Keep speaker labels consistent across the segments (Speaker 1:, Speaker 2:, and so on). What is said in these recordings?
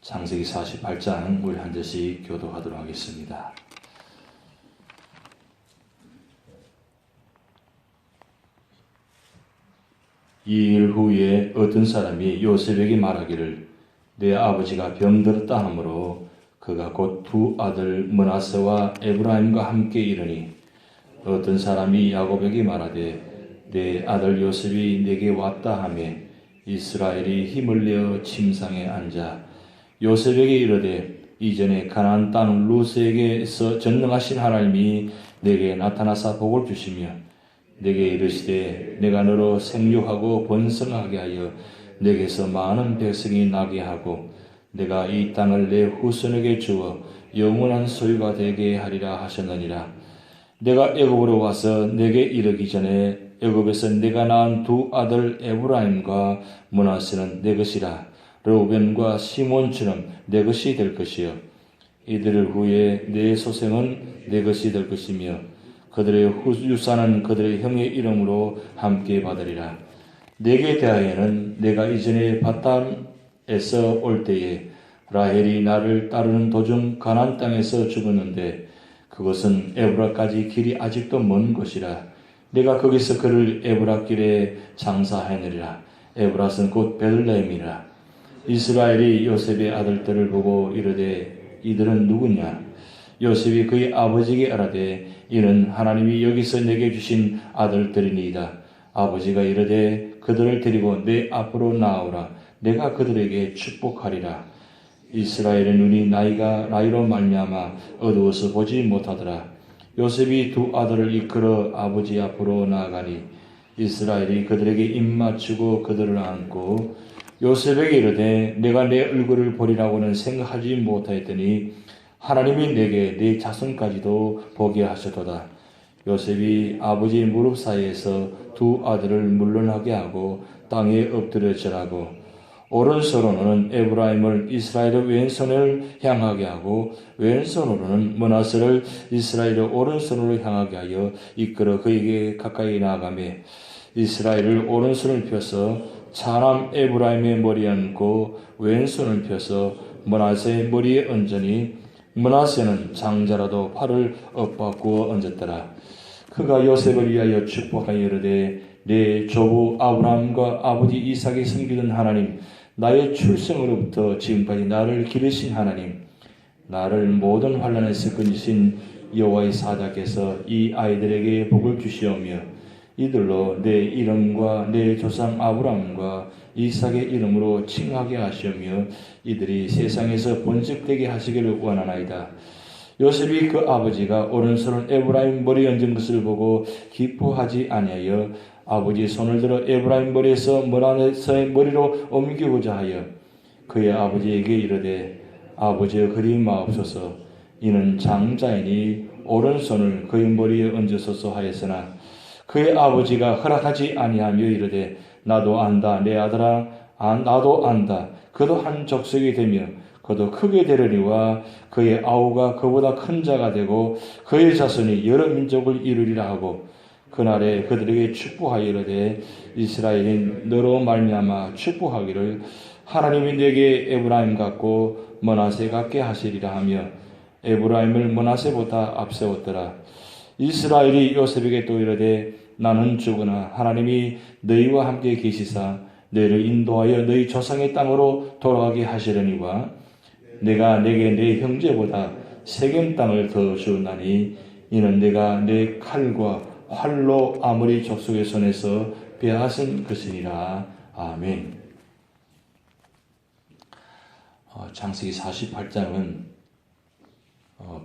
Speaker 1: 창세기 48장 우리 한 절씩 교도하도록 하겠습니다. 이 일 후에 어떤 사람이 요셉에게 말하기를 내 아버지가 병들었다 하므로 그가 곧 두 아들 므낫세와 에브라임과 함께 이르니 어떤 사람이 야곱에게 말하되 내 아들 요셉이 내게 왔다 하며 이스라엘이 힘을 내어 침상에 앉아 요셉에게 이르되 이전에 가나안 땅 루스에게서 전능하신 하나님이 내게 나타나사 복을 주시며 내게 이르시되 내가 너로 생육하고 번성하게 하여 내게서 많은 백성이 나게 하고 내가 이 땅을 내 후손에게 주어 영원한 소유가 되게 하리라 하셨느니라. 내가 애굽으로 와서 내게 이르기 전에 애굽에서 내가 낳은 두 아들 에브라임과 므낫세는 내 것이라. 르우벤과 시몬처럼 내 것이 될 것이요 이들을 후에 내 소생은 내 것이 될 것이며 그들의 유산은 그들의 형의 이름으로 함께 받으리라. 내게 대하여는 내가 이전에 바담에서 올 때에 라헬이 나를 따르는 도중 가나안 땅에서 죽었는데 그것은 에브라까지 길이 아직도 먼 곳이라. 내가 거기서 그를 에브라길에 장사하느니라. 에브라는 곧 베들레헴이라. 이스라엘이 요셉의 아들들을 보고 이르되 이들은 누구냐? 요셉이 그의 아버지에게 아뢰되 이는 하나님이 여기서 내게 주신 아들들이니이다. 아버지가 이르되 그들을 데리고 내 앞으로 나오라. 내가 그들에게 축복하리라. 이스라엘의 눈이 나이로 말미암아 어두워서 보지 못하더라. 요셉이 두 아들을 이끌어 아버지 앞으로 나아가니 이스라엘이 그들에게 입맞추고 그들을 안고 요셉에게 이르되 내가 내 얼굴을 보리라고는 생각하지 못하였더니 하나님이 내게 내 자손까지도 보게 하셨도다. 요셉이 아버지 무릎 사이에서 두 아들을 물러나게 하고 땅에 엎드려 절하고 오른손으로는 에브라임을 이스라엘의 왼손을 향하게 하고 왼손으로는 므낫세를 이스라엘의 오른손으로 향하게 하여 이끌어 그에게 가까이 나아가며 이스라엘을 오른손을 펴서 차남 에브라임의 머리에 얹고 왼손을 펴서 므낫세의 머리에 얹으니 므낫세는 장자라도 팔을 엇바꾸어 얹었더라. 그가 요셉을 위하여 축복하여 이르되 내 조부 아브라함과 아버지 이삭이 섬기던 하나님, 나의 출생으로부터 지금까지 나를 기르신 하나님, 나를 모든 환난에서 건지신 여호와의 사자께서 이 아이들에게 복을 주시오며 이들로 내 이름과 내 조상 아브라함과 이삭의 이름으로 칭하게 하시오며 이들이 세상에서 번식되게 하시기를 원하나이다. 요셉이 그 아버지가 오른손을 에브라임 머리에 얹은 것을 보고 기뻐하지 아니하여 아버지 손을 들어 에브라임 머리에서 므낫세의 머리로 옮기고자 하여 그의 아버지에게 이르되 아버지여 그리 마옵소서. 이는 장자이니 오른손을 그의 머리에 얹으소서 하였으나 그의 아버지가 허락하지 아니하며 이르되 나도 안다 내 아들아 나도 안다. 그도 한 족속이 되며 그도 크게 되려니와 그의 아우가 그보다 큰 자가 되고 그의 자손이 여러 민족을 이루리라 하고 그날에 그들에게 축복하여 이르되 이스라엘인 너로 말미암아 축복하기를 하나님이 내게 에브라임 같고 므낫세 같게 하시리라 하며 에브라임을 므낫세보다 앞세웠더라. 이스라엘이 요셉에게 또 이르되 나는 죽으나 하나님이 너희와 함께 계시사 너희를 인도하여 너희 조상의 땅으로 돌아가게 하시려니와 내가 내게 내 형제보다 세겜 땅을 더 주었나니 이는 내가 내 칼과 활로 아무리 족속의 손에서 빼앗은 것이니라. 아멘. 창세기 48장은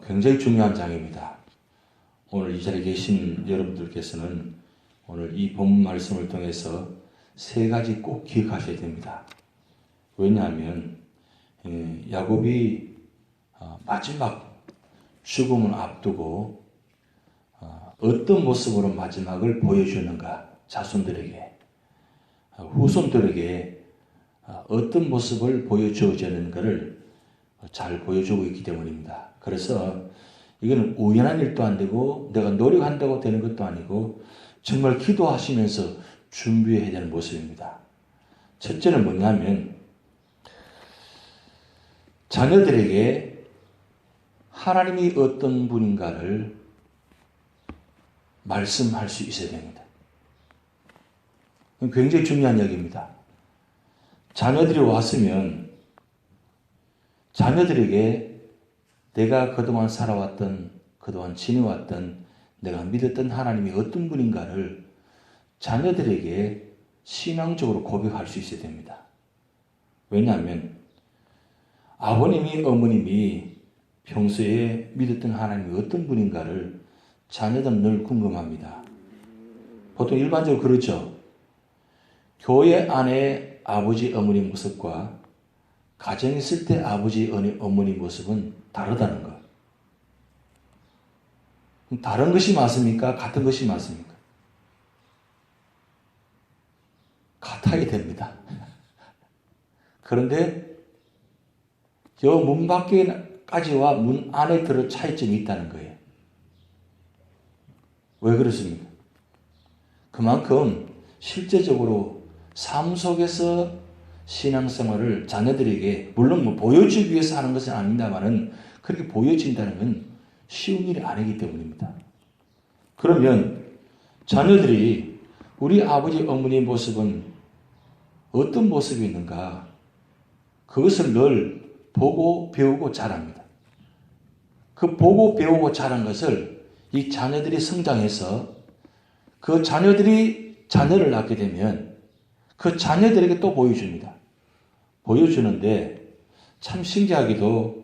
Speaker 1: 굉장히 중요한 장입니다. 오늘 이 자리에 계신 여러분들께서는 오늘 이 본 말씀을 통해서 세 가지 꼭 기억하셔야 됩니다. 왜냐하면 야곱이 마지막 죽음을 앞두고 어떤 모습으로 마지막을 보여주는가, 자손들에게 후손들에게 어떤 모습을 보여주어야 하는가를 잘 보여주고 있기 때문입니다. 그래서 이거는 우연한 일도 안 되고 내가 노력한다고 되는 것도 아니고 정말 기도하시면서 준비해야 되는 모습입니다. 첫째는 뭐냐면 자녀들에게 하나님이 어떤 분인가를 말씀할 수 있어야 됩니다. 굉장히 중요한 이야기입니다. 자녀들이 왔으면 자녀들에게 내가 그동안 살아왔던, 그동안 지내왔던, 내가 믿었던 하나님이 어떤 분인가를 자녀들에게 신앙적으로 고백할 수 있어야 됩니다. 왜냐하면 아버님이, 어머님이 평소에 믿었던 하나님이 어떤 분인가를 자녀들은 늘 궁금합니다. 보통 일반적으로 그렇죠. 교회 안에 아버지, 어머니 모습과 가정에 있을 때 아버지, 어머니 모습은 다르다는 것. 다른 것이 맞습니까? 같은 것이 맞습니까? 같아야 됩니다. 그런데 저 문 밖에까지와 문 안에 들어 차이점이 있다는 거예요. 왜 그렇습니까? 그만큼 실제적으로 삶 속에서 신앙생활을 자녀들에게 물론 뭐 보여주기 위해서 하는 것은 아닙니다만은 그렇게 보여진다는 건 쉬운 일이 아니기 때문입니다. 그러면 자녀들이 우리 아버지 어머니의 모습은 어떤 모습이 있는가 그것을 늘 보고 배우고 자랍니다. 그 보고 배우고 자란 것을 이 자녀들이 성장해서 그 자녀들이 자녀를 낳게 되면 그 자녀들에게 또 보여줍니다. 보여주는데 참 신기하게도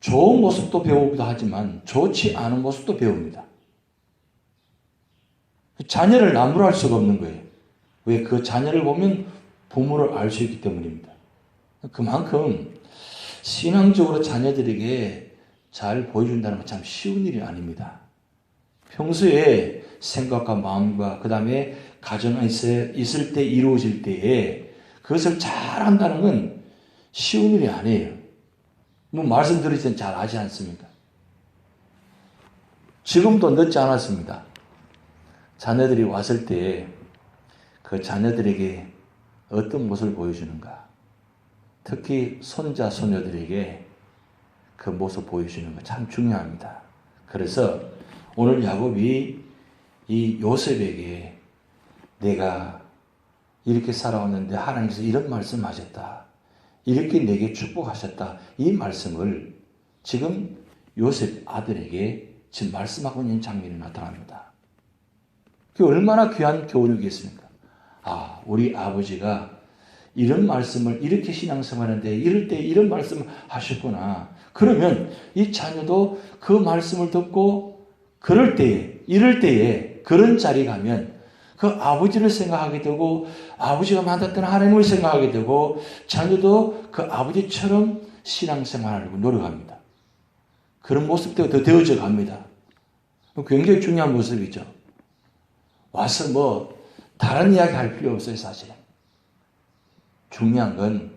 Speaker 1: 좋은 모습도 배우기도 하지만 좋지 않은 모습도 배웁니다. 자녀를 나무랄 수가 없는 거예요. 왜? 그 자녀를 보면 부모를 알 수 있기 때문입니다. 그만큼 신앙적으로 자녀들에게 잘 보여준다는 건 참 쉬운 일이 아닙니다. 평소에 생각과 마음과 그 다음에 가정에 있을 때 이루어질 때에 그것을 잘 한다는 건 쉬운 일이 아니에요. 뭐 말씀 들으시면 잘 아지 않습니까? 지금도 늦지 않았습니다. 자녀들이 왔을 때 그 자녀들에게 어떤 모습을 보여주는가. 특히 손자, 손녀들에게 그 모습 보여주는 거 참 중요합니다. 그래서 오늘 야곱이 이 요셉에게 내가 이렇게 살아왔는데 하나님께서 이런 말씀하셨다. 이렇게 내게 축복하셨다. 이 말씀을 지금 요셉 아들에게 지금 말씀하고 있는 장면이 나타납니다. 그게 얼마나 귀한 교훈이겠습니까? 아, 우리 아버지가 이런 말씀을 이렇게 신앙생활하는데 이럴 때 이런 말씀을 하셨구나. 그러면 이 자녀도 그 말씀을 듣고 그럴 때에 이럴 때에 그런 자리에 가면 그 아버지를 생각하게 되고 아버지가 만났던 하나님을 생각하게 되고 자녀도 그 아버지처럼 신앙생활하려고 노력합니다. 그런 모습도 더 되어져 갑니다. 굉장히 중요한 모습이죠. 와서 뭐 다른 이야기 할 필요 없어요, 사실은. 중요한 건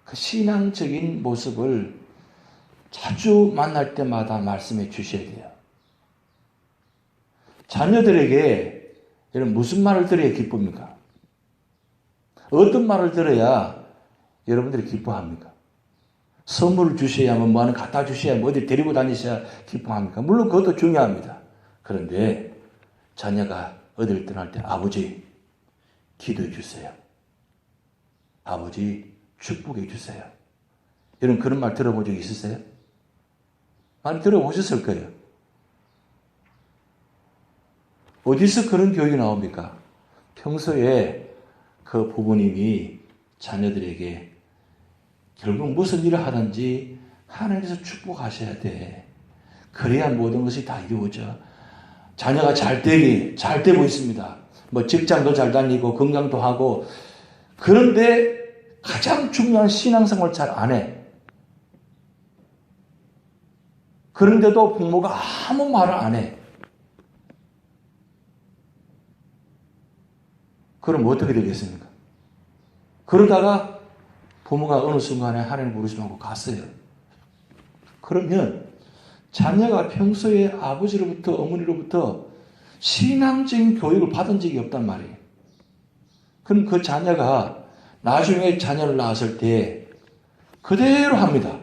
Speaker 1: 그 신앙적인 모습을 자주 만날 때마다 말씀해 주셔야 돼요. 자녀들에게 여러분 무슨 말을 들어야 기쁩니까? 어떤 말을 들어야 여러분들이 기뻐합니까? 선물을 주셔야 뭐 하는 갖다 주셔야 뭐 어디 데리고 다니셔야 기뻐합니까? 물론 그것도 중요합니다. 그런데 자녀가 어디를 떠날 때 아버지 기도해 주세요. 아버지 축복해 주세요. 여러분 그런 말 들어본 적 있으세요? 많이 들어보셨을 거예요. 어디서 그런 교육이 나옵니까? 평소에 그 부모님이 자녀들에게 결국 무슨 일을 하든지 하나님께서 축복하셔야 돼. 그래야 모든 것이 다 이루어져. 자녀가 잘 되고 있습니다. 뭐 직장도 잘 다니고 건강도 하고 그런데 가장 중요한 신앙생활을 잘 안 해. 그런데도 부모가 아무 말을 안 해. 그럼 어떻게 되겠습니까? 그러다가 부모가 어느 순간에 하나님 부르심하고 갔어요. 그러면 자녀가 평소에 아버지로부터 어머니로부터 신앙적인 교육을 받은 적이 없단 말이에요. 그럼 그 자녀가 나중에 자녀를 낳았을 때 그대로 합니다.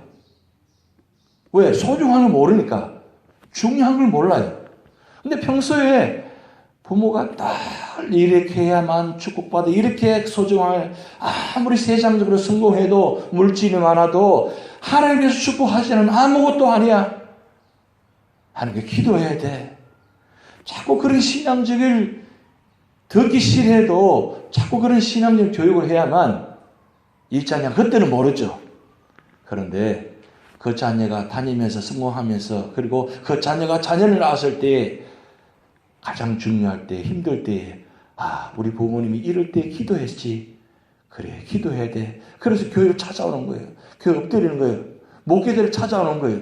Speaker 1: 왜? 소중한 걸 모르니까. 중요한 걸 몰라요. 근데 평소에 부모가 딱 이렇게 해야만 축복받아, 이렇게 소중할, 아무리 세상적으로 성공해도 물질이 많아도 하나님께서 축복하시는 아무것도 아니야. 하나님께 기도해야 돼. 자꾸 그런 신앙적을 듣기 싫어해도 자꾸 그런 신앙적 교육을 해야만 이 자녀가 그때는 모르죠. 그런데 그 자녀가 다니면서 성공하면서 그리고 그 자녀가 자녀를 낳았을 때 가장 중요할 때 힘들 때 우리 부모님이 이럴 때 기도했지. 그래 기도해야 돼. 그래서 교회를 찾아오는 거예요. 교회 엎드리는 거예요. 목회자를 찾아오는 거예요.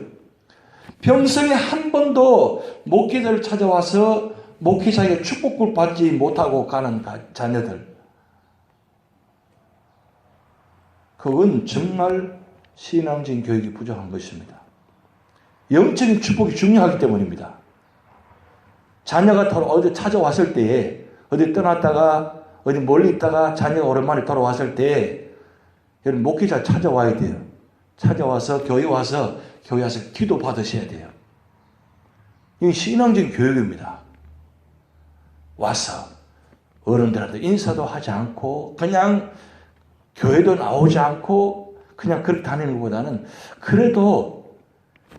Speaker 1: 평생에 한 번도 목회자를 찾아와서 목회자에게 축복을 받지 못하고 가는 자녀들. 그건 정말 신앙적인 교육이 부족한 것입니다. 영적인 축복이 중요하기 때문입니다. 자녀가 어디 찾아왔을 때에 어디 떠났다가 어디 멀리 있다가 자녀가 오랜만에 돌아왔을 때 여러분 목회자 찾아와야 돼요. 찾아와서 교회 와서 기도 받으셔야 돼요. 이게 신앙적인 교육입니다. 와서 어른들한테 인사도 하지 않고 그냥 교회도 나오지 않고 그냥 그렇게 다니는 것보다는 그래도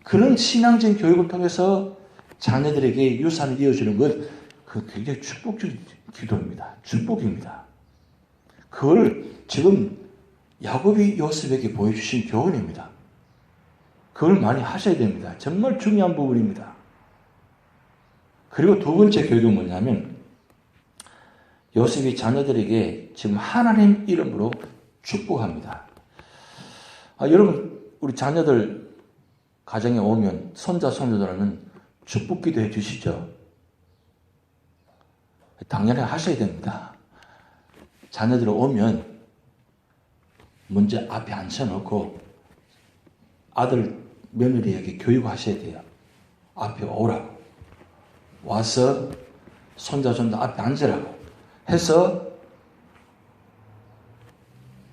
Speaker 1: 그런 신앙적인 교육을 통해서 자녀들에게 유산을 이어주는 것, 그 굉장히 축복적인 기도입니다. 축복입니다. 그걸 지금 야곱이 요셉에게 보여주신 교훈입니다. 그걸 많이 하셔야 됩니다. 정말 중요한 부분입니다. 그리고 두 번째 교육은 뭐냐면 요셉이 자녀들에게 지금 하나님 이름으로 축복합니다. 여러분 우리 자녀들 가정에 오면 손자 손녀들은 축복 기도해 주시죠. 당연히 하셔야 됩니다. 자녀들 오면 먼저 앞에 앉혀놓고 아들 며느리에게 교육하셔야 돼요. 앞에 오라고. 와서 손자 손자 앞에 앉으라고 해서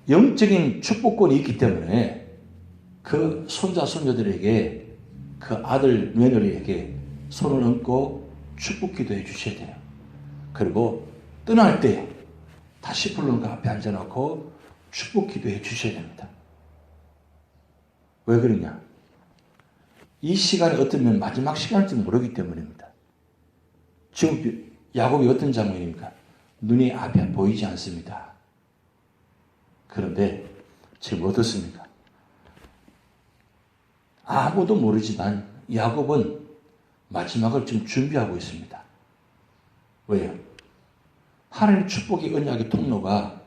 Speaker 1: 영적인 축복권이 있기 때문에 그 손자 손녀들에게 그 아들 며느리에게 손을 얹고 축복 기도해 주셔야 돼요. 그리고 떠날 때 다시 부르는 그 앞에 앉아놓고 축복 기도해 주셔야 됩니다. 왜 그러냐? 이 시간이 어쩌면 마지막 시간일지 모르기 때문입니다. 지금 야곱이 어떤 장면입니까? 눈이 앞에 보이지 않습니다. 그런데 지금 어떻습니까? 아무도 모르지만 야곱은 마지막을 지금 준비하고 있습니다. 왜요? 하나님의 축복의 언약의 통로가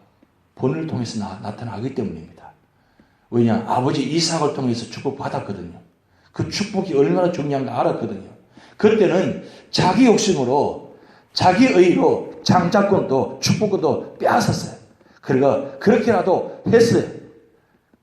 Speaker 1: 본을 통해서 나타나기 때문입니다. 왜냐? 아버지 이삭을 통해서 축복받았거든요. 그 축복이 얼마나 중요한가 알았거든요. 그때는 자기 욕심으로 자기 의로 장자권도 축복권도 빼앗았어요. 그러니까 그렇게라도 했어요.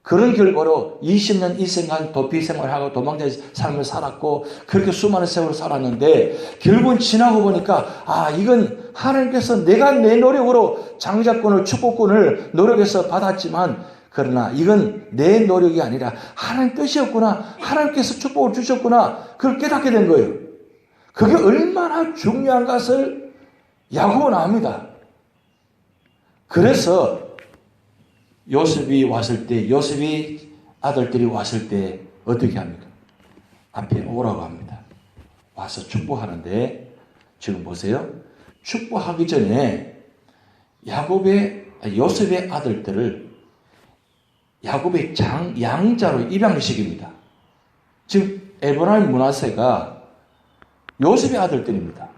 Speaker 1: 그런 결과로 20년 일생간 도피 생활하고 도망자의 삶을 살았고 그렇게 수많은 세월을 살았는데 결국은 지나고 보니까 이건 하나님께서 내가 내 노력으로 장자권을 축복권을 노력해서 받았지만 그러나 이건 내 노력이 아니라 하나님 뜻이었구나. 하나님께서 축복을 주셨구나. 그걸 깨닫게 된 거예요. 그게 얼마나 중요한 것을 야곱은 압니다. 그래서 요셉이 왔을 때, 요셉이 아들들이 왔을 때 어떻게 합니까? 앞에 오라고 합니다. 와서 축복하는데 지금 보세요. 축복하기 전에 요셉의 아들들을 야곱의 양자로 입양시킵니다. 지금 에브라임 므낫세가 요셉의 아들들입니다.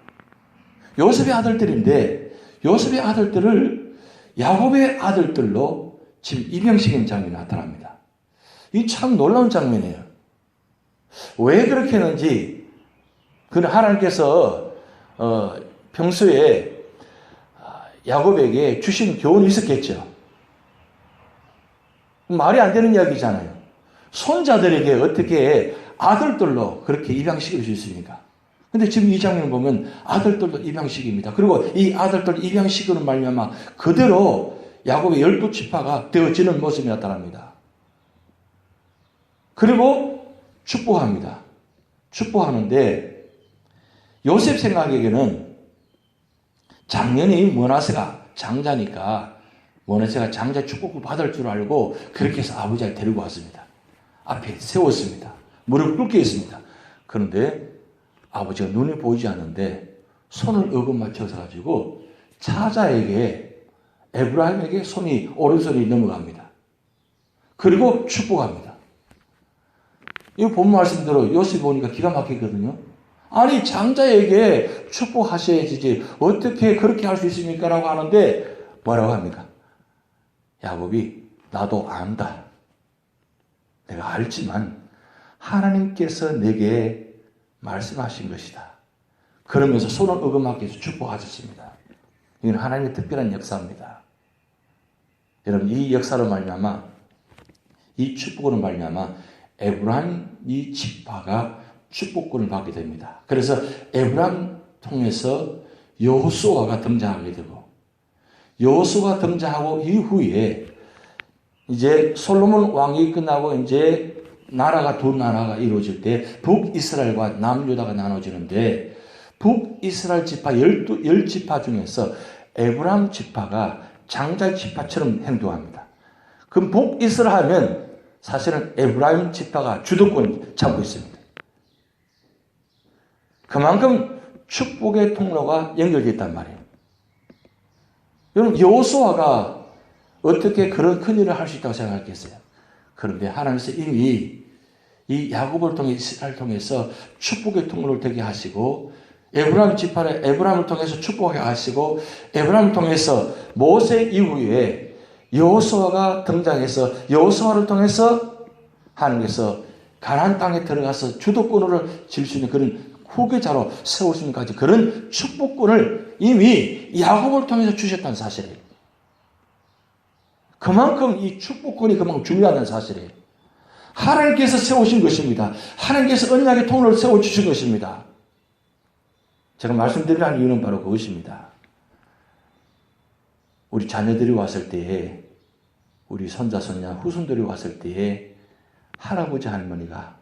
Speaker 1: 요셉의 아들들인데 요셉의 아들들을 야곱의 아들들로 지금 입양시키는 장면이 나타납니다. 이 참 놀라운 장면이에요. 왜 그렇게 했는지 그는 하나님께서 평소에 야곱에게 주신 교훈이 있었겠죠. 말이 안 되는 이야기잖아요. 손자들에게 어떻게 아들들로 그렇게 입양시킬 수 있습니까? 근데 지금 이 장면을 보면 아들들도 입양시킵니다. 그리고 이 아들들 입양시키는 말미암아 그대로 야곱의 12지파가 되어지는 모습이 나타납니다. 그리고 축복합니다. 축복하는데 요셉 생각에게는 작년에 므낫세가 장자니까 므낫세가 장자 축복을 받을 줄 알고 그렇게 해서 아버지를 데리고 왔습니다. 앞에 세웠습니다. 무릎 꿇게 했습니다. 그런데 아버지가 눈이 보이지 않는데 손을 어긋 맞춰서 가지고 차자에게 에브라임에게 오른손이 넘어갑니다. 그리고 축복합니다. 이 본 말씀대로 요셉 보니까 기가 막히거든요. 아니 장자에게 축복하셔야지 어떻게 그렇게 할 수 있습니까? 라고 하는데 뭐라고 합니까? 야곱이 나도 안다. 내가 알지만 하나님께서 내게 말씀하신 것이다. 그러면서 손을 어긋맞게 해서 축복하셨습니다. 이건 하나님의 특별한 역사입니다. 여러분 이 역사로 말미암아 이 축복으로 말미암아 에브라임 이 지파가 축복권을 받게 됩니다. 그래서 에브라임 통해서 여호수아가 등장하게 되고 여호수아가 등장하고 이후에 이제 솔로몬 왕이 끝나고 이제 나라가 두 나라가 이루어질 때 북이스라엘과 남유다가 나눠지는데 북이스라엘 지파 10지파 중에서 에브라임 지파가 장자 지파처럼 행동합니다. 그럼 북이스라엘 하면 사실은 에브라임 지파가 주도권을 잡고 있습니다. 그만큼 축복의 통로가 연결되어 있단 말이에요. 여러분 여호수아가 어떻게 그런 큰일을 할 수 있다고 생각했겠어요? 그런데 하나님께서 이미 이 야곱을 통해 이스라엘을 통해서 축복의 통로를 되게 하시고 에브라임 지파를 에브라임을 통해서 축복하게 하시고 에브라임을 통해서 모세 이후에 여호수아가 등장해서 여호수아를 통해서 하나님께서 가나안 땅에 들어가서 주도권을 질 수 있는 그런 후계자로 세우시는까지 그런 축복권을 이미 야곱을 통해서 주셨다는 사실이에요. 그만큼 이 축복권이 그만큼 중요하다는 사실이에요. 하나님께서 세우신 것입니다. 하나님께서 언약의 통로를 세워주신 것입니다. 제가 말씀드리는 이유는 바로 그것입니다. 우리 자녀들이 왔을 때에 우리 손자, 손녀, 후손들이 왔을 때에 할아버지가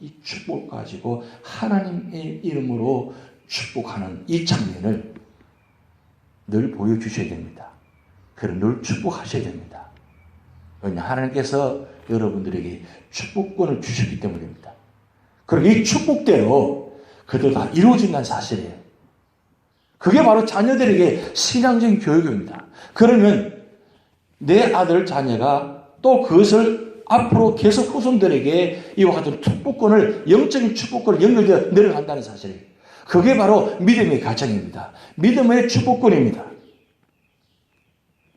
Speaker 1: 이 축복을 가지고 하나님의 이름으로 축복하는 이 장면을 늘 보여주셔야 됩니다. 그리고 늘 축복하셔야 됩니다. 왜냐 하나님께서 여러분들에게 축복권을 주셨기 때문입니다. 그리고 이 축복대로 그대로 다 이루어진다는 사실이에요. 그게 바로 자녀들에게 신앙적인 교육입니다. 그러면 내 아들 자녀가 또 그것을 앞으로 계속 후손들에게 이와 같은 축복권을 영적인 축복권을 연결되어 내려간다는 사실이에요. 그게 바로 믿음의 가정입니다. 믿음의 축복권입니다.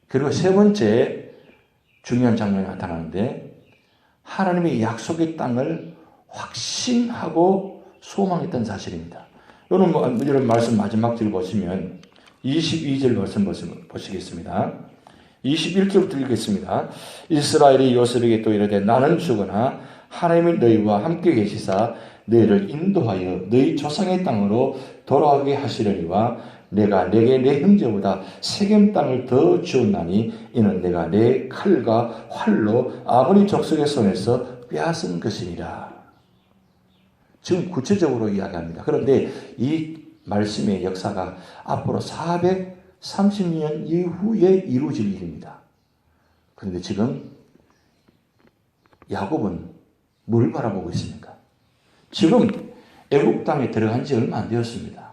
Speaker 1: 그리고 세 번째 중요한 장면이 나타나는데 하나님의 약속의 땅을 확신하고 소망했던 사실입니다. 이런 말씀 마지막 줄 보시면 22절 말씀 보시겠습니다. 21절부터 읽겠습니다. 이스라엘이 요셉에게 또 이르되 나는 죽으나 하나님이 너희와 함께 계시사 너희를 인도하여 너희 조상의 땅으로 돌아가게 하시려니와 내가 내게 내 형제보다 세겜 땅을 더 주었나니 이는 내가 내 칼과 활로 아버지 족속의 손에서 빼앗은 것이니라. 지금 구체적으로 이야기합니다. 그런데 이 말씀의 역사가 앞으로 430년 이후에 이루어질 일입니다. 그런데 지금 야곱은 뭘 바라보고 있습니까? 지금 애국 땅에 들어간 지 얼마 안 되었습니다.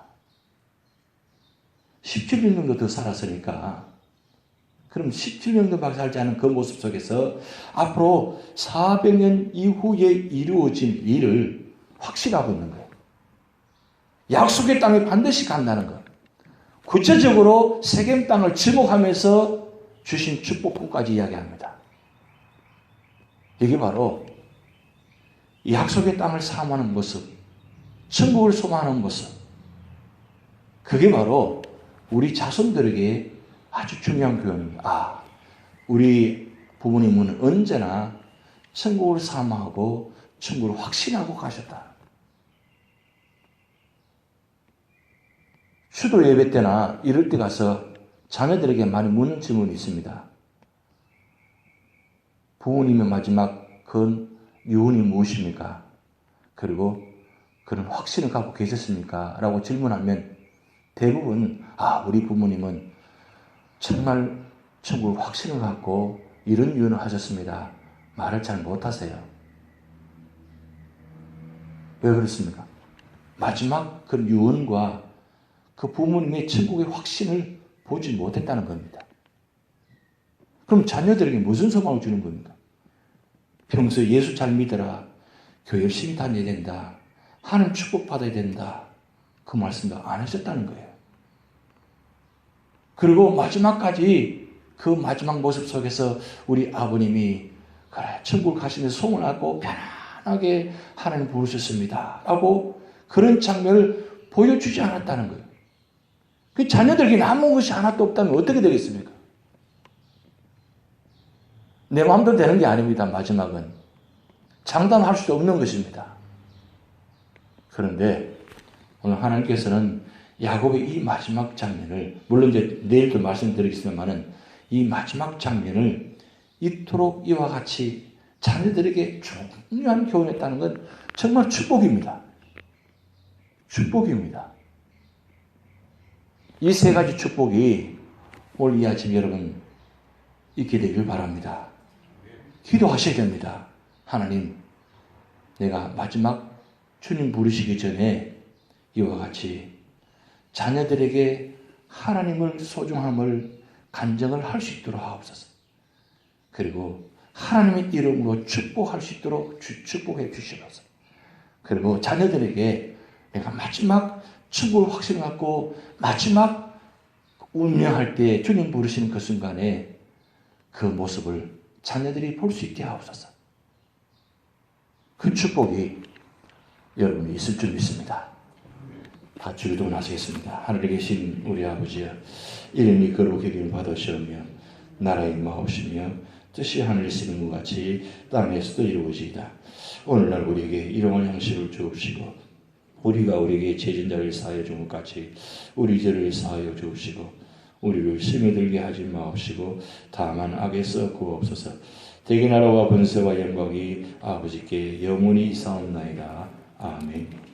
Speaker 1: 17년 정도 더 살았으니까 그럼 17년도밖에 살지 않은 그 모습 속에서 앞으로 400년 이후에 이루어진 일을 확신하고 있는 거예요. 약속의 땅에 반드시 간다는 것. 구체적으로 세겜 땅을 지목하면서 주신 축복권까지 이야기합니다. 이게 바로 약속의 땅을 사모하는 모습, 천국을 소망하는 모습. 그게 바로 우리 자손들에게 아주 중요한 교훈입니다. 우리 부모님은 언제나 천국을 사모하고 천국을 확신하고 가셨다. 수도 예배 때나 이럴 때 가서 자녀들에게 많이 묻는 질문이 있습니다. 부모님의 마지막 그 유언이 무엇입니까? 그리고 그런 확신을 갖고 계셨습니까? 라고 질문하면 대부분 우리 부모님은 정말 천국 확신을 갖고 이런 유언을 하셨습니다. 말을 잘 못하세요. 왜 그렇습니까? 마지막 그 유언과 그 부모님의 천국의 확신을 보지 못했다는 겁니다. 그럼 자녀들에게 무슨 소망을 주는 겁니까? 평소에 예수 잘 믿어라. 교회 열심히 다녀야 된다. 하나님 축복받아야 된다. 그 말씀도 안 하셨다는 거예요. 그리고 마지막까지 그 마지막 모습 속에서 우리 아버님이 그래 천국 가시면서 소원하고 편안하게 하나님 부르셨습니다. 라고 그런 장면을 보여주지 않았다는 거예요. 그 자녀들에게 남은 것이 하나도 없다면 어떻게 되겠습니까? 내 마음대로 되는 게 아닙니다. 마지막은 장담할 수 없는 것입니다. 그런데 오늘 하나님께서는 야곱의 이 마지막 장면을, 물론 이제 내일도 말씀드리겠습니다만은 이 마지막 장면을 이토록 이와 같이 자녀들에게 중요한 교훈했다는 건 정말 축복입니다. 축복입니다. 이 세 가지 축복이 오늘 이 아침 여러분 있게 되길 바랍니다. 기도하셔야 됩니다. 하나님, 내가 마지막 주님 부르시기 전에 이와 같이 자녀들에게 하나님을 소중함을 간증을 할 수 있도록 하옵소서. 그리고 하나님의 이름으로 축복할 수 있도록 축복해 주시옵소서. 그리고 자녀들에게 내가 마지막 천국을 확신을 갖고 마지막 운명할 때 주님 부르시는 그 순간에 그 모습을 자녀들이 볼 수 있게 하옵소서. 그 축복이 여러분이 있을 줄 믿습니다. 다 주기도 나서겠습니다. 하늘에 계신 우리 아버지여, 이름이 거룩하기를 받으시오며 나라의 임하옵시며 뜻이 하늘에서 이룬 것 같이 땅에서도 이루어지이다. 오늘날 우리에게 일용할 양식을 주옵시고 우리가 우리에게 죄진 자를 사하여 준 것 같이 우리 죄를 사하여 주옵시고 우리를 시험에 들게 하지 마옵시고 다만 악에서 구하옵소서. 대개 나라와 번세와 영광이 아버지께 영원히 있사옵나이다. 아멘.